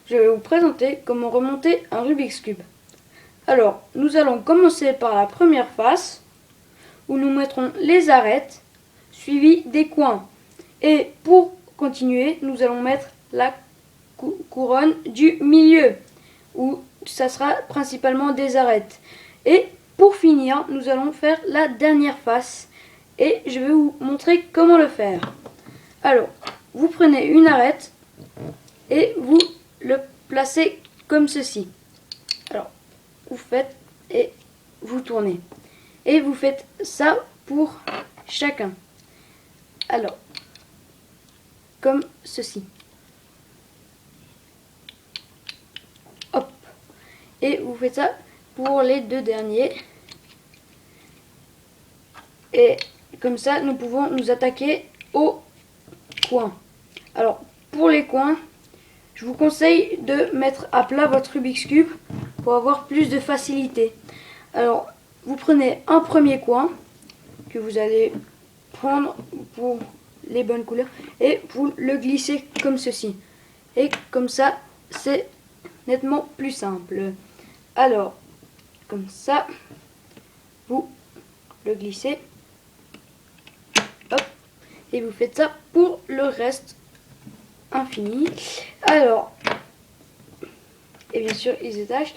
je vais vous présenter comment remonter un Rubik's Cube. Alors, nous allons commencer par la première face, où nous mettrons les arêtes, suivies des coins. Et pour continuer, nous allons mettre la couronne du milieu, où ça sera principalement des arêtes. Et pour finir, nous allons faire la dernière face, et je vais vous montrer comment le faire. Alors, vous prenez une arête, et vous le placez comme ceci. Alors, vous faites et vous tournez. Et vous faites ça pour chacun. Alors, comme ceci. Hop. Et vous faites ça pour les deux derniers. Et comme ça, nous pouvons nous attaquer aux coins. Alors, pour les coins, je vous conseille de mettre à plat votre Rubik's Cube pour avoir plus de facilité. Alors, vous prenez un premier coin que vous allez prendre pour les bonnes couleurs et vous le glissez comme ceci. Et comme ça, c'est nettement plus simple. Alors, comme ça, vous le glissez. Hop. Et vous faites ça pour le reste infini. Alors, et bien sûr, ils étagent.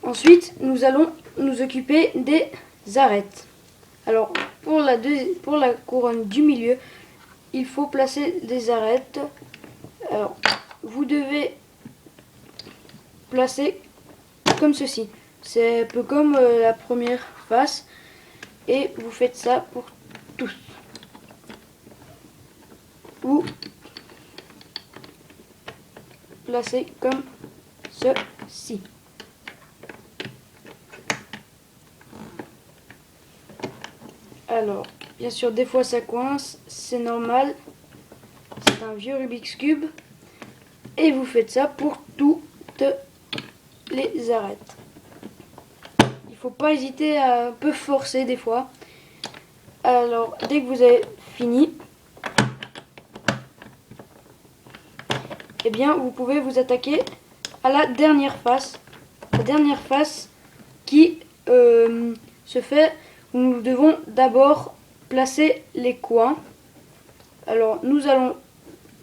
Ensuite, nous allons nous occuper des arêtes. Alors, pour la couronne du milieu, il faut placer des arêtes. Alors, vous devez placer comme ceci. C'est un peu comme la première face. Et vous faites ça pour tous. Vous placez comme ceci. Alors, bien sûr, des fois ça coince, c'est normal. C'est un vieux Rubik's Cube. Et vous faites ça pour toutes les arêtes. Il ne faut pas hésiter à un peu forcer des fois. Alors, dès que vous avez fini, eh bien, vous pouvez vous attaquer à la dernière face. La dernière face qui se fait où nous devons d'abord placer les coins. Alors, nous allons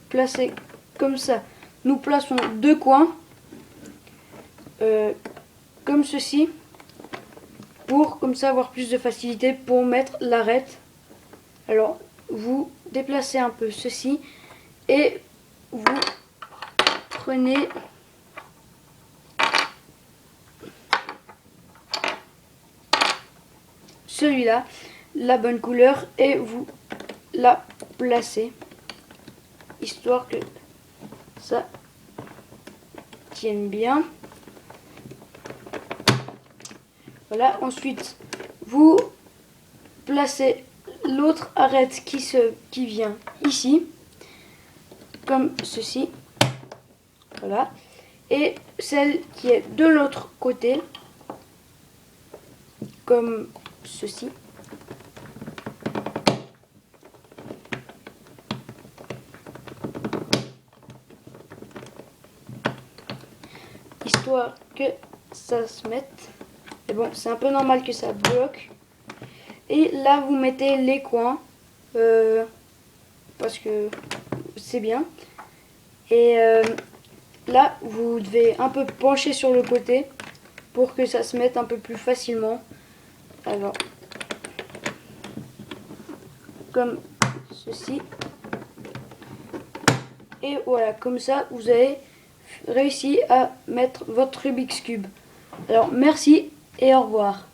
placer comme ça. Nous plaçons deux coins, comme ceci, pour comme ça avoir plus de facilité pour mettre l'arête. Alors, vous déplacez un peu ceci et vous prenez celui-là, la bonne couleur, et vous la placez, histoire que ça tienne bien. Voilà, ensuite vous placez l'autre arête qui vient ici, comme ceci. Voilà. Et celle qui est de l'autre côté, comme ceci. Histoire que ça se mette. Et bon, c'est un peu normal que ça bloque. Et là, vous mettez les coins. Parce que c'est bien. Et là, vous devez un peu pencher sur le côté pour que ça se mette un peu plus facilement. Alors, comme ceci. Et voilà, comme ça, vous avez réussi à mettre votre Rubik's Cube. Alors, merci et au revoir.